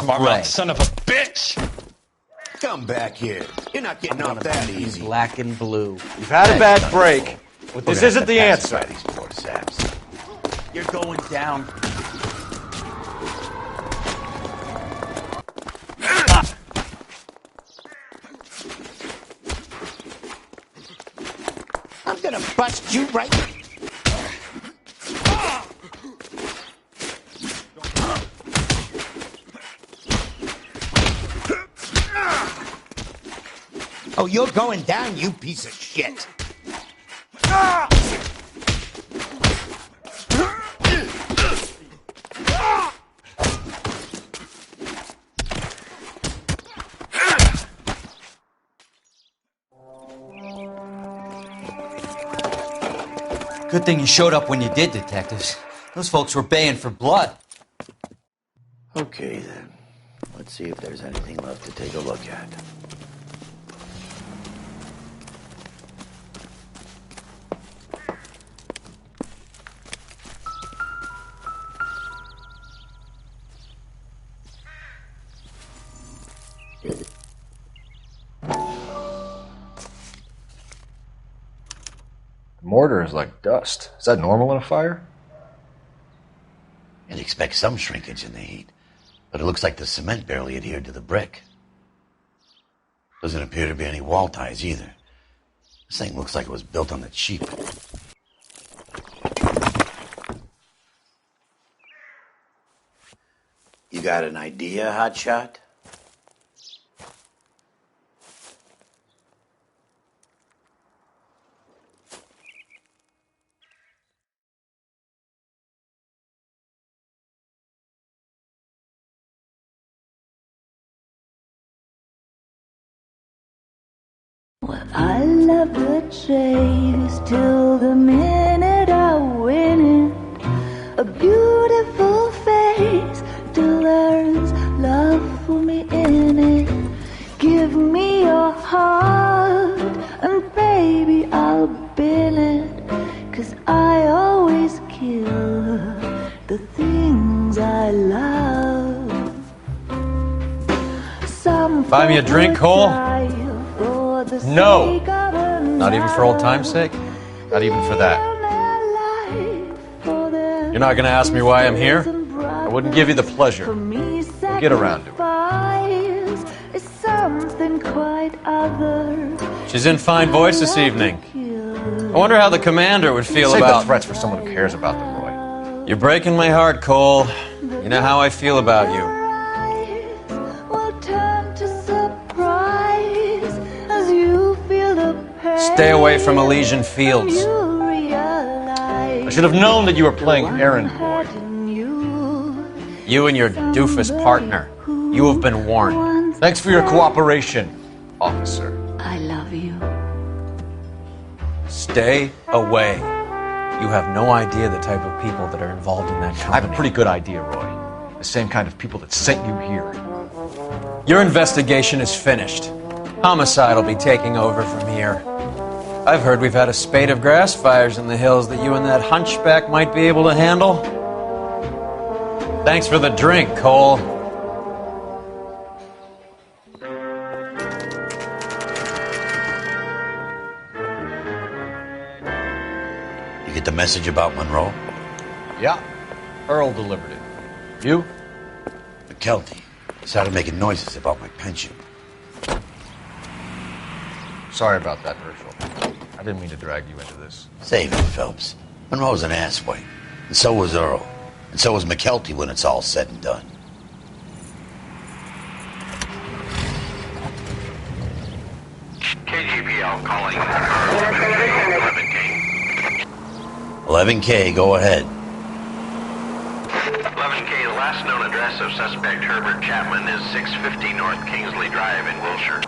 Smart son of a bitch! Come back here. You're not getting off that easy. Black and blue. You've had a bad break, but this isn't the answer. These poor saps. You're going down. I'm gonna bust you right. Oh, you're going down, you piece of shit. Good thing you showed up when you did, detectives. Those folks were baying for blood. Okay, then. Let's see if there's anything left to take a look at. Mortar is like dust. Is that normal in a fire? You'd expect some shrinkage in the heat, but it looks like the cement barely adhered to the brick. Doesn't appear to be any wall ties either. This thing looks like it was built on the cheap. You got an idea, Hotshot? Well, I love the chase till the minute I win it. A beautiful face till there's love for me in it. Give me your heart and baby I'll bin it. 'Cause I always kill the things I love. Some Buy me a drink, Cole? No! Not even for old time's sake? Not even for that. You're not going to ask me why I'm here? I wouldn't give you the pleasure. We'll get around to it. She's in fine voice this evening. I wonder how the commander would feel about... Save the threats for someone who cares about them, Roy. You're breaking my heart, Cole. You know how I feel about you. Stay away from Elysian Fields. I should have known that you were playing errand boy. You and your doofus partner. You have been warned. Thanks for your cooperation, officer. I love you. Stay away. You have no idea the type of people that are involved in that company. I have a pretty good idea, Roy. The same kind of people that sent you here. Your investigation is finished. Homicide will be taking over from here. I've heard we've had a spate of grass fires in the hills that you and that hunchback might be able to handle. Thanks for the drink, Cole. You get the message about Monroe? Yeah. Earl delivered it. You? McKelty started making noises about my pension. Sorry about that, Herschel. I didn't mean to drag you into this. Save it, Phelps. Monroe's an asswipe. And so was Earl. And so was McKelty when it's all said and done. KGPL calling 11K. 11K, go ahead. 11K, the last known address of suspect Herbert Chapman is 650 North Kingsley Drive in Wilshire.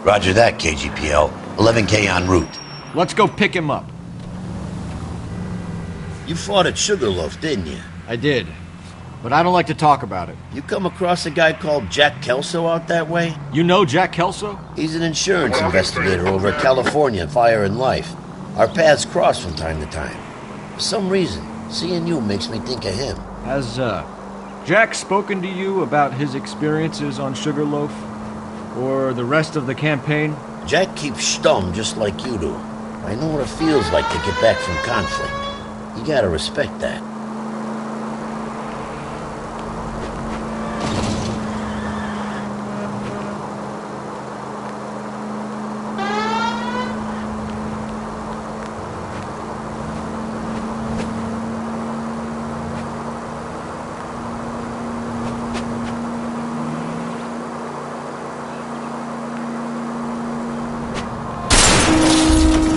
Roger that, KGPL. 11K en route. Let's go pick him up. You fought at Sugarloaf, didn't you? I did. But I don't like to talk about it. You come across a guy called Jack Kelso out that way? You know Jack Kelso? He's an insurance investigator over at California Fire and Life. Our paths cross from time to time. For some reason, seeing you makes me think of him. Has Jack spoken to you about his experiences on Sugarloaf? Or the rest of the campaign? Jack keeps stum just like you do. I know what it feels like to get back from conflict. You gotta respect that.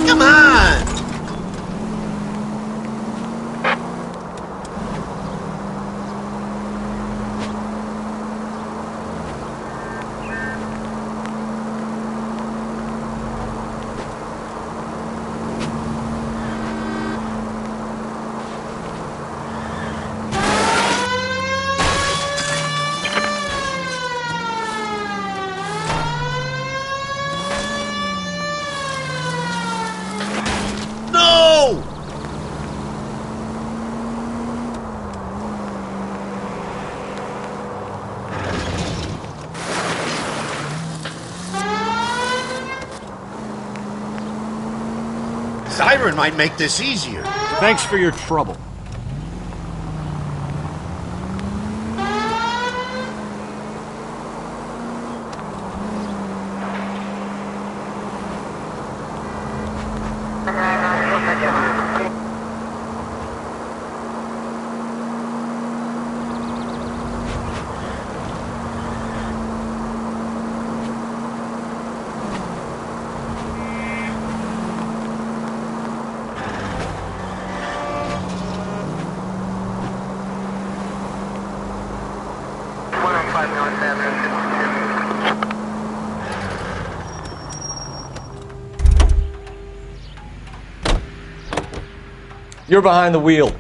Come on! No! Siren might make this easier. Thanks for your trouble. You're behind the wheel.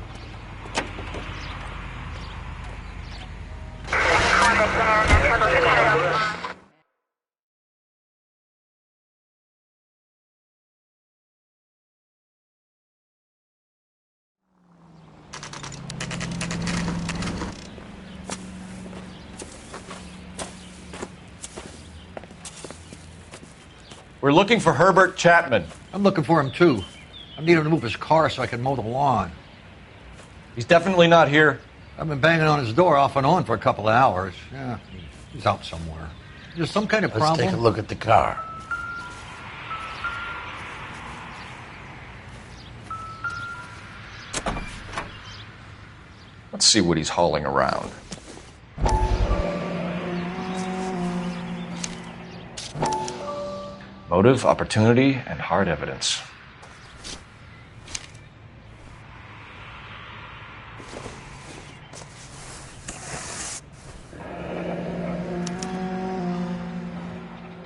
We're looking for Herbert Chapman. I'm looking for him, too. I need him to move his car so I can mow the lawn. He's definitely not here. I've been banging on his door off and on for a couple of hours. Yeah, he's out somewhere. There's some kind of problem. Let's take a look at the car. Let's see what he's hauling around. Motive, opportunity, and hard evidence.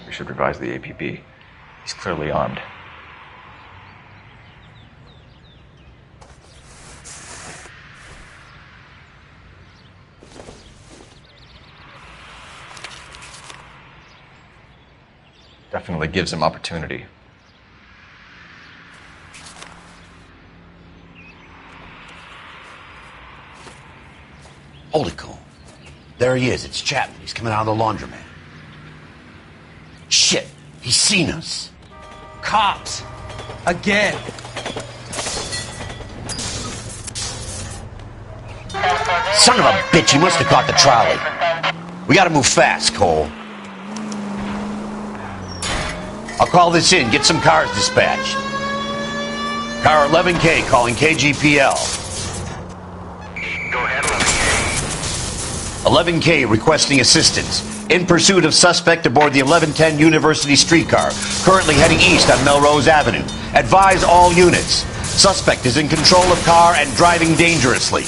We should revise the APB. He's clearly armed. Definitely gives him opportunity. Hold it, Cole. There he is. It's Chapman. He's coming out of the laundromat. Shit. He's seen us. Cops! Again! Son of a bitch. He must have caught the trolley. We gotta move fast, Cole. I'll call this in. Get some cars dispatched. Car 11K calling KGPL. Go ahead, 11K requesting assistance. In pursuit of suspect aboard the 1110 University streetcar, currently heading east on Melrose Avenue. Advise all units. Suspect is in control of car and driving dangerously.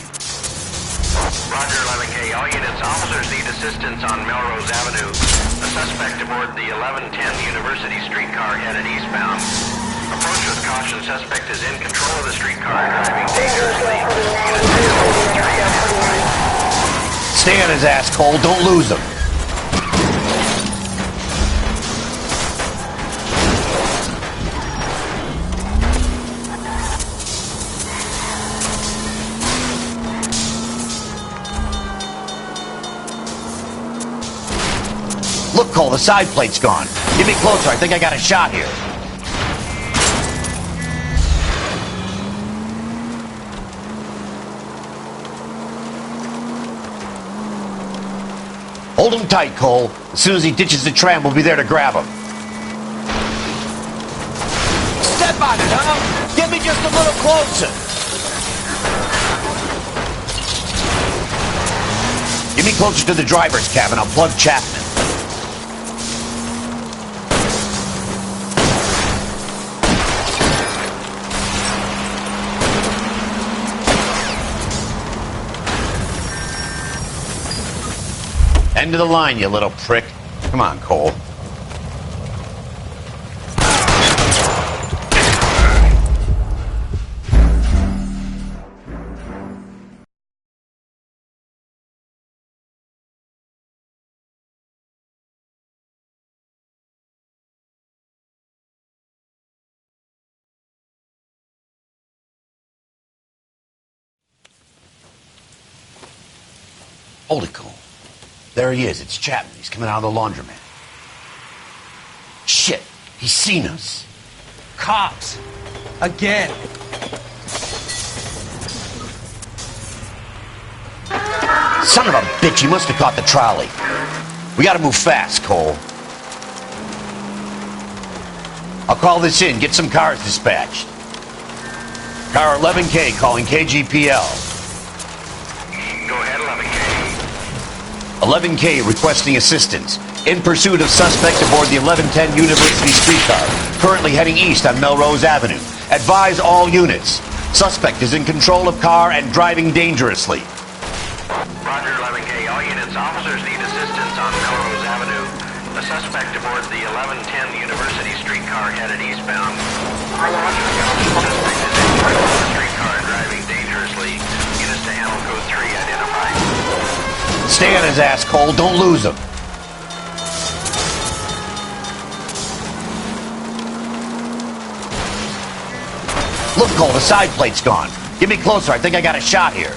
Roger, 11K. All units, officers need assistance on Melrose Avenue. A suspect aboard the 1110 University streetcar headed eastbound. Approach with caution. Suspect is in control of the streetcar and driving dangerously. Stay on his ass, Cole. Don't lose him. Look, Cole, the side plate's gone. Get me closer. I think I got a shot here. Hold him tight, Cole. As soon as he ditches the tram, we'll be there to grab him. Step on it, huh? Get me just a little closer. Get me closer to the driver's cabin. I'll plug Chapman. End of the line, you little prick. Come on, Cole. Hold it, Cole. There he is. It's Chapman. He's coming out of the laundromat. Shit. He's seen us. Cops. Again. Son of a bitch. He must have caught the trolley. We gotta move fast, Cole. I'll call this in. Get some cars dispatched. Car 11K calling KGPL. Go ahead, 11K. 11K requesting assistance. In pursuit of suspect aboard the 1110 University streetcar, currently heading east on Melrose Avenue. Advise all units. Suspect is in control of car and driving dangerously. Roger, 11K. All units, officers need assistance on Melrose Avenue. A suspect aboard the 1110 University streetcar headed eastbound. Roger, suspect is in control of the streetcar and driving dangerously. Units to handle code 3 identified. Stay on his ass, Cole. Don't lose him. Look, Cole, the side plate's gone. Get me closer. I think I got a shot here.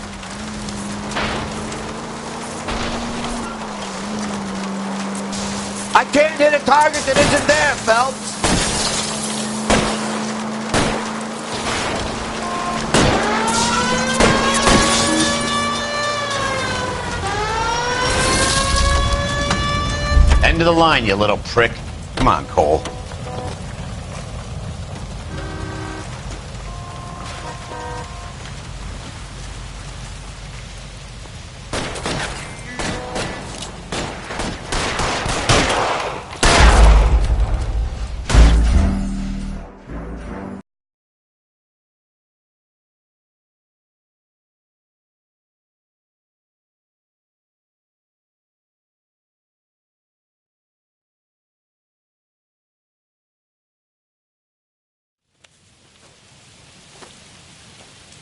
I can't hit a target that isn't there, Phelps. End of the line, you little prick. Come on, Cole.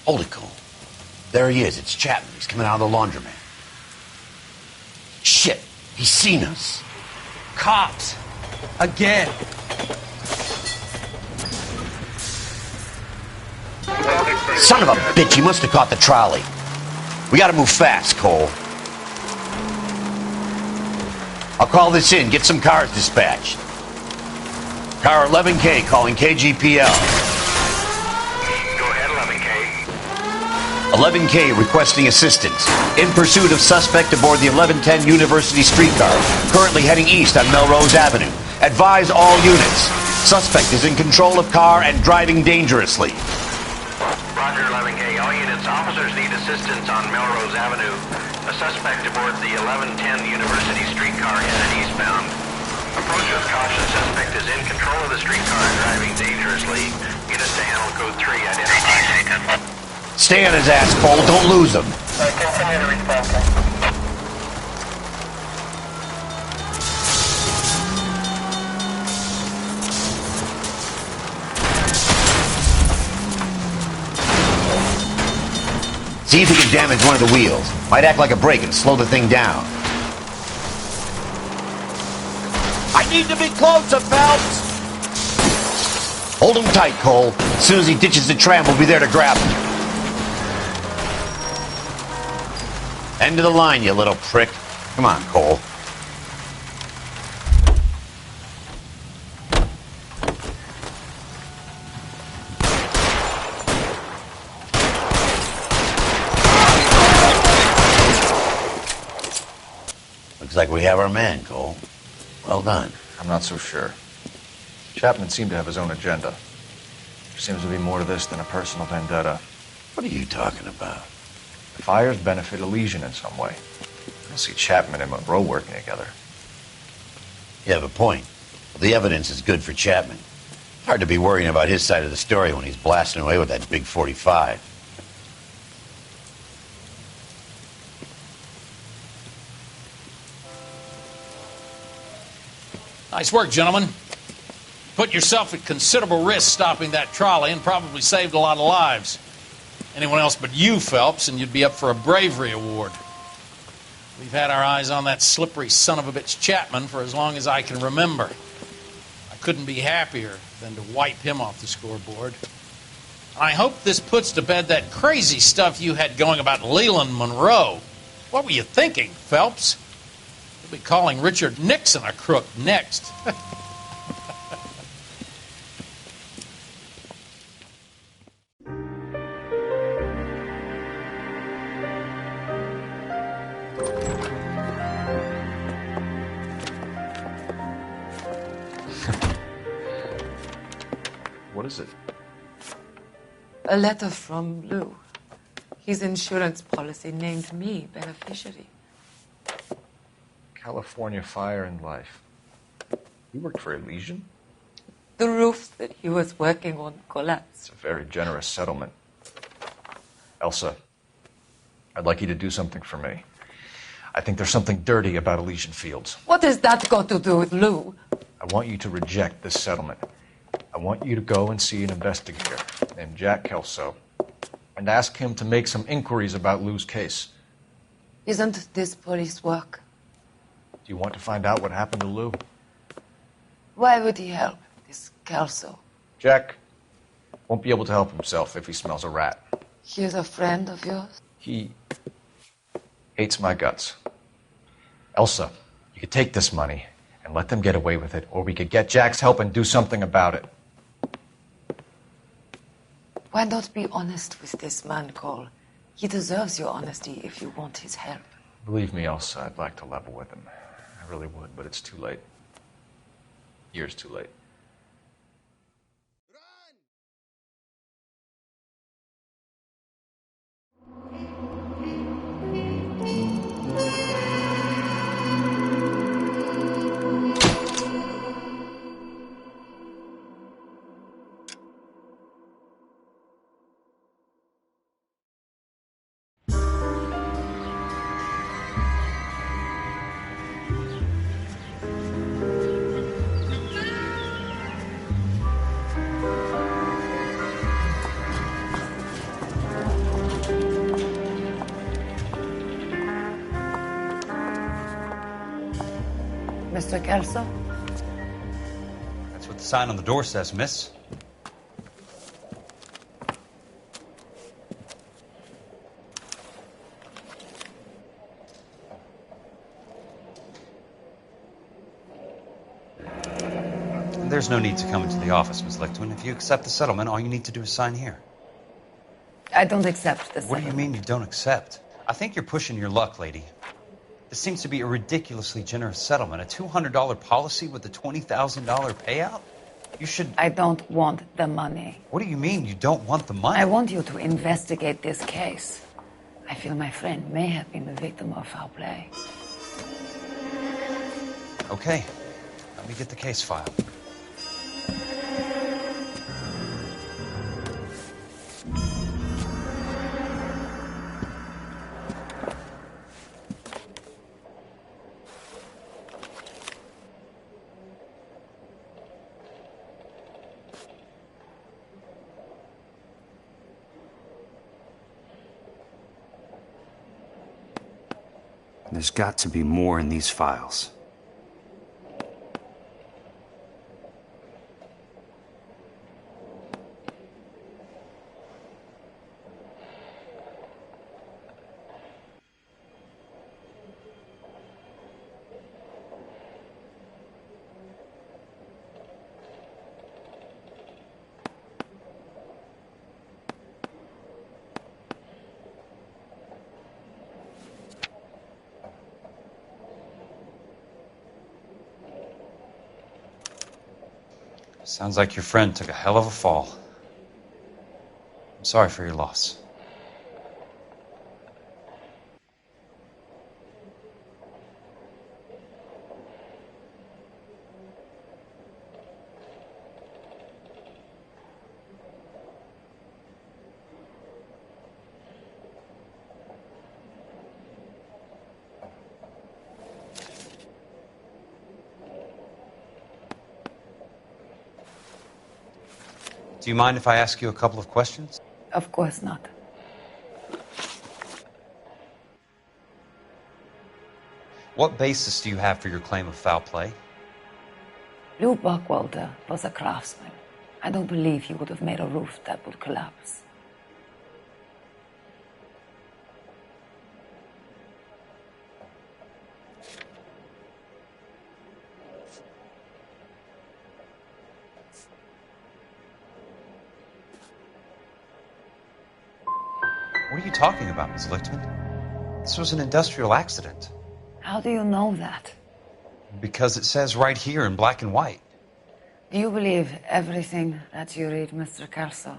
Hold it, Cole. There he is. It's Chapman. He's coming out of the laundromat. Shit. He's seen us. Cops. Again. Son of a bitch. He must have caught the trolley. We gotta move fast, Cole. I'll call this in. Get some cars dispatched. Car 11K calling KGPL. 11K requesting assistance. In pursuit of suspect aboard the 1110 University streetcar, currently heading east on Melrose Avenue. Advise all units. Suspect is in control of car and driving dangerously. Roger, 11K. All units, officers need assistance on Melrose Avenue. A suspect aboard the 1110 University streetcar headed eastbound. Approach with caution. Suspect is in control of the streetcar and driving dangerously. Units to handle code 3 identified. Stay on his ass, Cole. Don't lose him. Continue to respond. See if he can damage one of the wheels. Might act like a brake and slow the thing down. I need to be closer, Phelps! Hold him tight, Cole. As soon as he ditches the tram, we'll be there to grab him. End of the line, you little prick. Come on, Cole. like we have our man, Cole. Well done. I'm not so sure. Chapman seemed to have his own agenda. There seems to be more to this than a personal vendetta. What are you talking about? The fires benefit Elysian in some way. I don't see Chapman and Monroe working together. You have a point. The evidence is good for Chapman. Hard to be worrying about his side of the story when he's blasting away with that big 45. Nice work, gentlemen. Put yourself at considerable risk stopping that trolley and probably saved a lot of lives. Anyone else but you, Phelps, and you'd be up for a bravery award. We've had our eyes on that slippery son of a bitch Chapman for as long as I can remember. I couldn't be happier than to wipe him off the scoreboard. I hope this puts to bed that crazy stuff you had going about Leland Monroe. What were you thinking, Phelps? You'll be calling Richard Nixon a crook next. What is it? A letter from Lou. His insurance policy named me beneficiary. California Fire and Life. You worked for Elysian? The roofs that he was working on collapsed. It's a very generous settlement. Elsa, I'd like you to do something for me. I think there's something dirty about Elysian Fields. What has that got to do with Lou? I want you to reject this settlement. I want you to go and see an investigator named Jack Kelso and ask him to make some inquiries about Lou's case. Isn't this police work? Do you want to find out what happened to Lou? Why would he help, this Kelso? Jack won't be able to help himself if he smells a rat. He is a friend of yours? He hates my guts. Elsa, you could take this money and let them get away with it, or we could get Jack's help and do something about it. Why not be honest with this man, Cole? He deserves your honesty if you want his help. Believe me, Elsa, I'd like to level with him. I really would, but it's too late. Years too late. Mr. Kelso? That's what the sign on the door says, miss. There's no need to come into the office, Miss Lichtman. If you accept the settlement, all you need to do is sign here. I don't accept this. What do you mean you don't accept? I think you're pushing your luck, lady. This seems to be a ridiculously generous settlement. A $200 policy with a $20,000 payout? You should... I don't want the money. What do you mean you don't want the money? I want you to investigate this case. I feel my friend may have been the victim of foul play. Okay. Let me get the case file. There's got to be more in these files. Sounds like your friend took a hell of a fall. I'm sorry for your loss. Do you mind if I ask you a couple of questions? Of course not. What basis do you have for your claim of foul play? Lou Buckwalter was a craftsman. I don't believe he would have made a roof that would collapse. What are you talking about, Ms. Lichtman? This was an industrial accident. How do you know that? Because it says right here in black and white. Do you believe everything that you read, Mr. Kelso?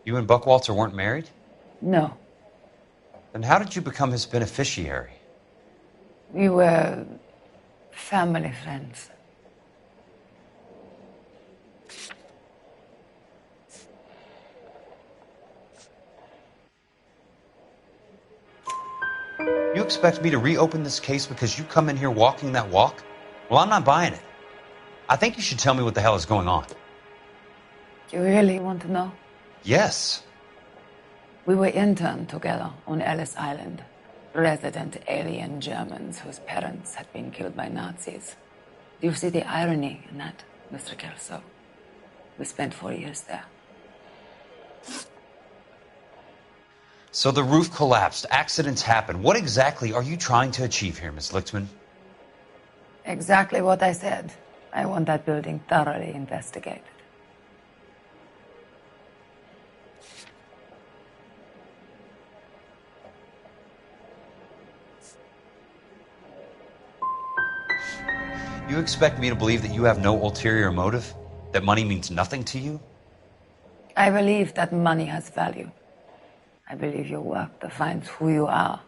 You and Buckwalter weren't married? No. Then how did you become his beneficiary? We were family friends. You expect me to reopen this case because you come in here walking that walk? Well, I'm not buying it. I think you should tell me what the hell is going on. You really want to know? Yes. We were interned together on Ellis Island. Resident alien Germans whose parents had been killed by Nazis. Do you see the irony in that, Mr. Kelso? We spent 4 years there. So the roof collapsed, accidents happen. What exactly are you trying to achieve here, Ms. Lichtman? Exactly what I said. I want that building thoroughly investigated. You expect me to believe that you have no ulterior motive? That money means nothing to you? I believe that money has value. I believe your work defines who you are,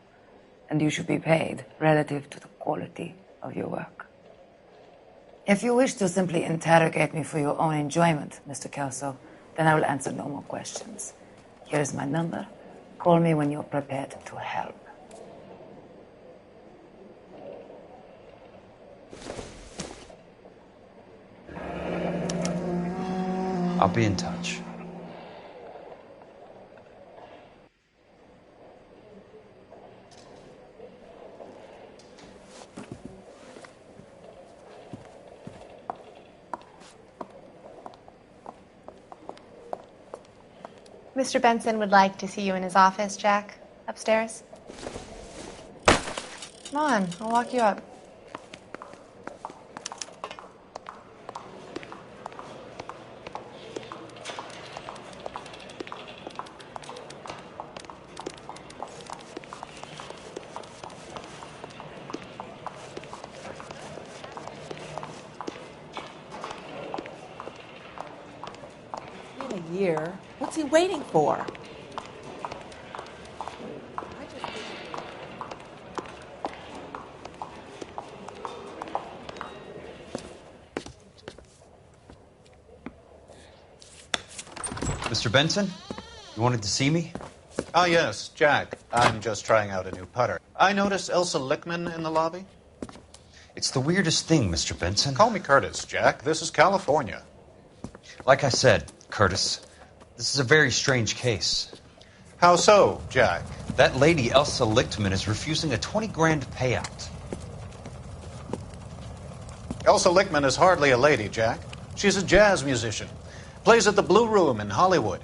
and you should be paid relative to the quality of your work. If you wish to simply interrogate me for your own enjoyment, Mr. Kelso, then I will answer no more questions. Here is my number. Call me when you're prepared to help. I'll be in touch. Mr. Benson would like to see you in his office, Jack. Upstairs. Come on, I'll walk you up. Year. What's he waiting for? Mr. Benson, you wanted to see me? Ah, yes, Jack. I'm just trying out a new putter. I noticed Elsa Lichtman in the lobby. It's the weirdest thing, Mr. Benson. Call me Curtis, Jack. This is California. Like I said, Curtis, this is a very strange case. How so, Jack? That lady, Elsa Lichtman, is refusing a 20 grand payout. Elsa Lichtman is hardly a lady, Jack. She's a jazz musician. Plays at the Blue Room in Hollywood.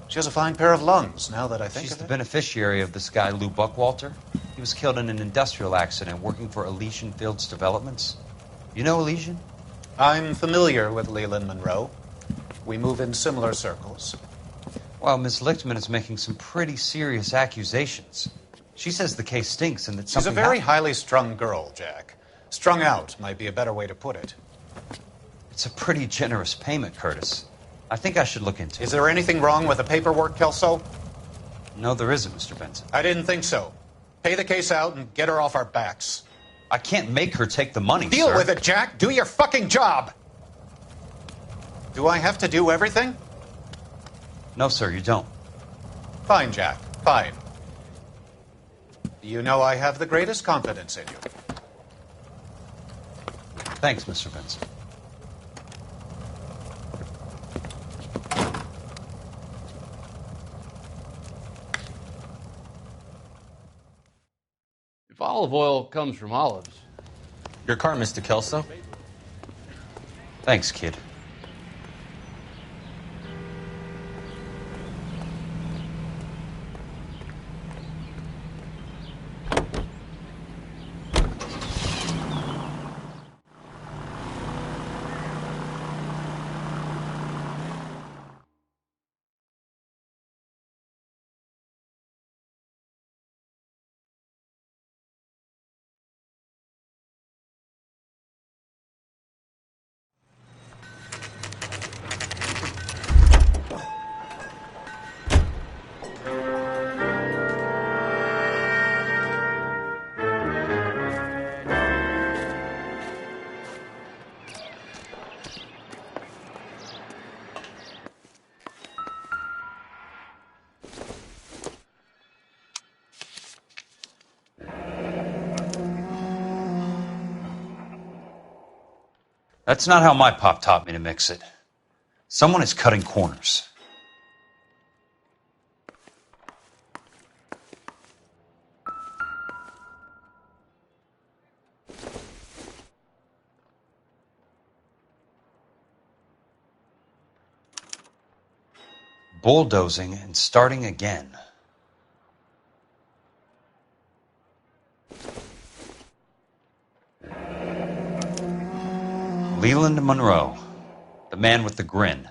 She has a fine pair of lungs, now that I think She's of the it. beneficiary of this guy, Lou Buckwalter. He was killed in an industrial accident working for Elysian Fields Developments. You know Elysian? I'm familiar with Leland Monroe. We move in similar circles. Well, Miss Lichtman is making some pretty serious accusations. She says the case stinks and that She's a something very happened. highly strung girl, Jack. Strung out might be a better way to put it. It's a pretty generous payment, Curtis. I think I should look into it. Is there anything wrong with the paperwork, Kelso? No, there isn't, Mr. Benson. I didn't think so. Pay the case out and get her off our backs. I can't make her take the money, Deal sir. with it, Jack. Do your fucking job. Do I have to do everything? No, sir, you don't. Fine, Jack. Fine. You know I have the greatest confidence in you. Thanks, Mr. Benson. If olive oil comes from olives. Your car, Mr. Kelso? Thanks, kid. That's not how my pop taught me to mix it. Someone is cutting corners. Bulldozing and starting again. Leland Monroe, the man with the grin.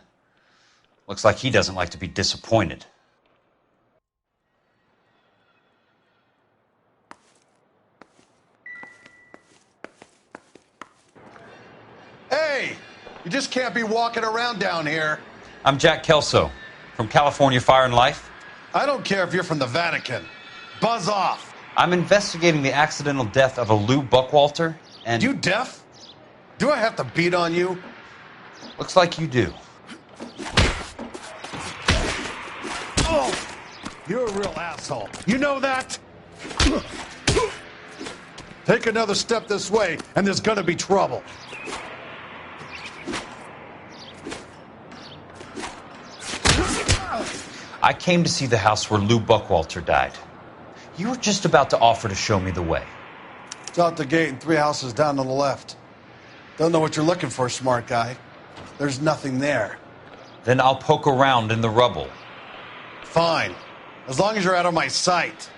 Looks like he doesn't like to be disappointed. Hey! You just can't be walking around down here. I'm Jack Kelso, from California Fire and Life. I don't care if you're from the Vatican. Buzz off! I'm investigating the accidental death of a Lou Buckwalter, and... You deaf? Do I have to beat on you? Looks like you do. Oh! You're a real asshole. You know that? Take another step this way, and there's gonna be trouble. I came to see the house where Lou Buckwalter died. You were just about to offer to show me the way. It's out the gate and 3 houses down on the left. Don't know what you're looking for, smart guy. There's nothing there. Then I'll poke around in the rubble. Fine. As long as you're out of my sight.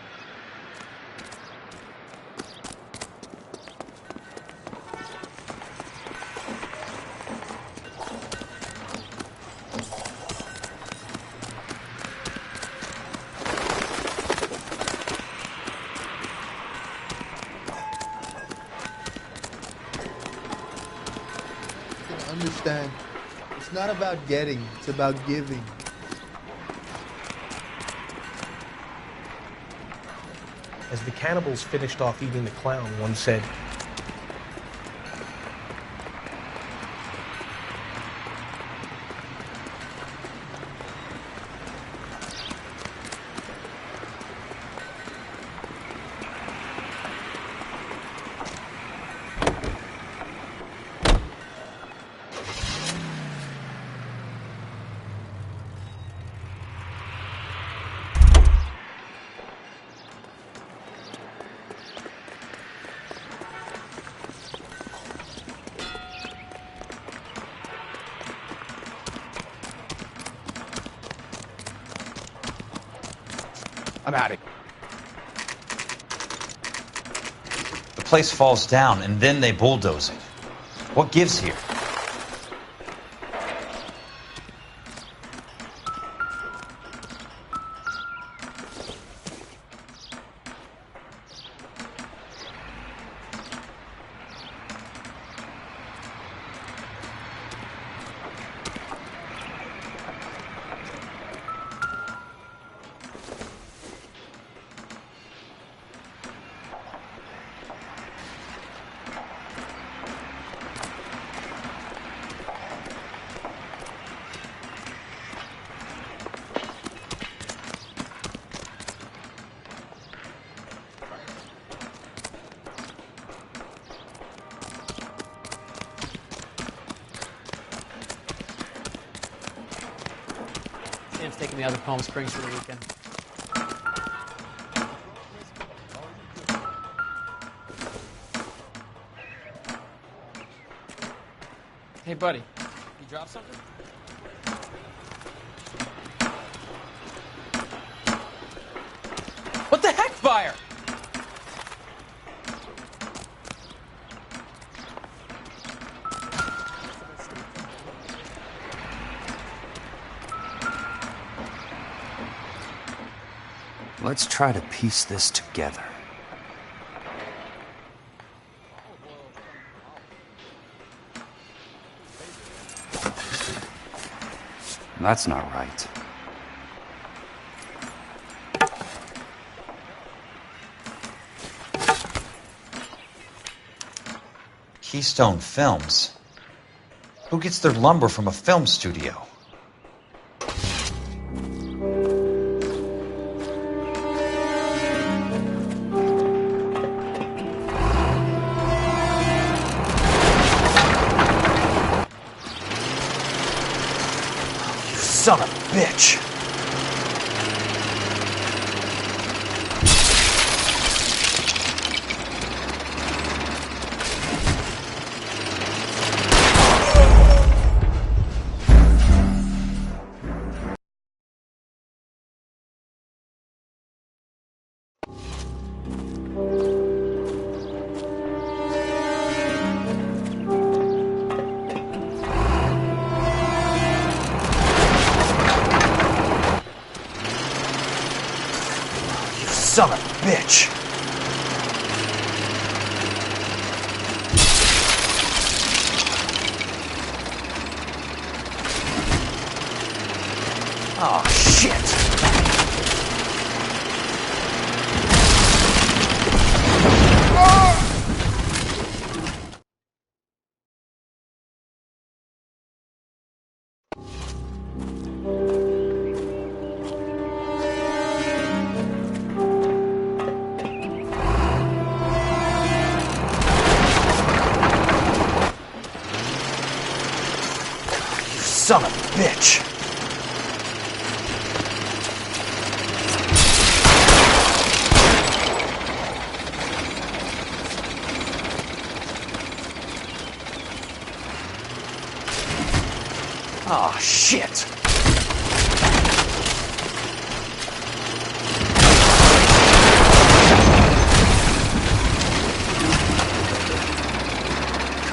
Understand, it's not about getting, it's about giving. As the cannibals finished off eating the clown, one said, I'm out of here. The place falls down, and then they bulldoze it. What gives here? the other Palm Springs for the weekend. Hey, buddy, you dropped something? What the heck, fire? Let's try to piece this together. That's not right. Keystone Films? Who gets their lumber from a film studio? Son of a bitch! Son of a bitch! Oh, shit! Son of a bitch! Oh, shit!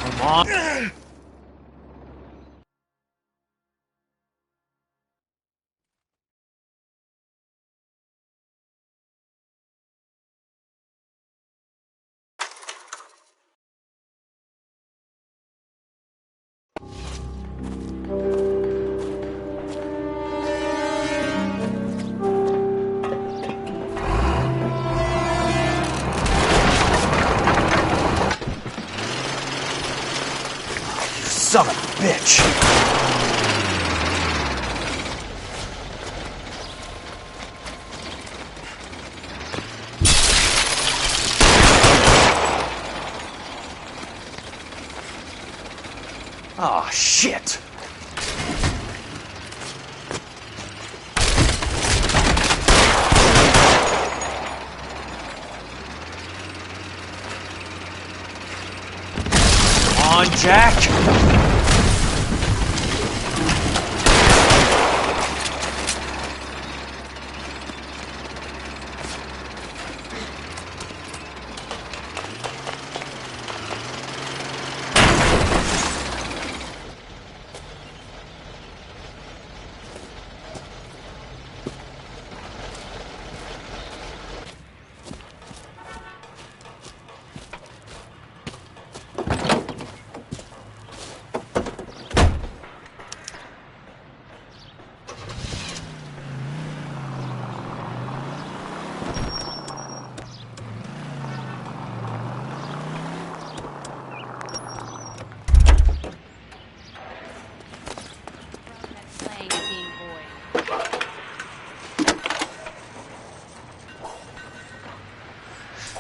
Come on! Son of a bitch! Oh, shit! Come on, Jack!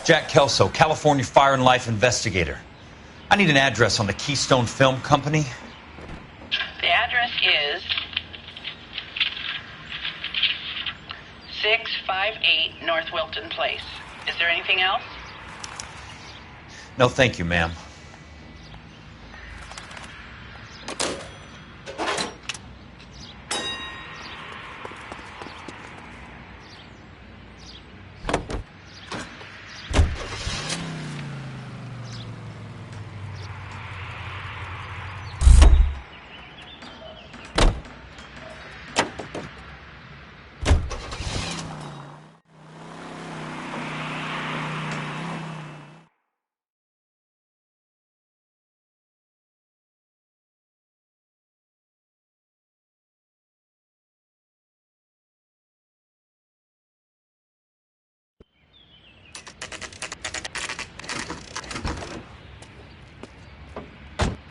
Jack Kelso, California Fire and Life investigator. I need an address on the Keystone Film Company. The address is 658 North Wilton Place. Is there anything else? No, thank you, ma'am.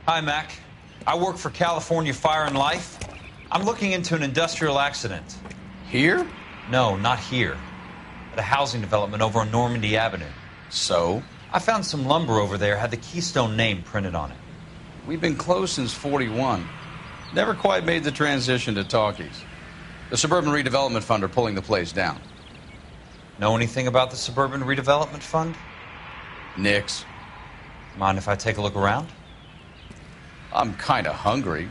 Hi, Mac. I work for California Fire and Life. I'm looking into an industrial accident. Here? No, not here. At a housing development over on Normandy Avenue. So? I found some lumber over there, had the Keystone name printed on it. We've been closed since '41. Never quite made the transition to talkies. The Suburban Redevelopment Fund are pulling the place down. Know anything about the Suburban Redevelopment Fund? Nix. Mind if I take a look around? I'm kind of hungry.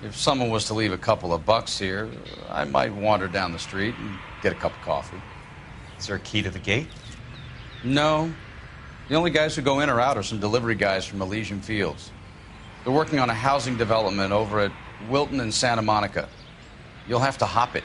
If someone was to leave a couple of bucks here, I might wander down the street and get a cup of coffee. Is there a key to the gate? No. The only guys who go in or out are some delivery guys from Elysian Fields. They're working on a housing development over at Wilton and Santa Monica. You'll have to hop it.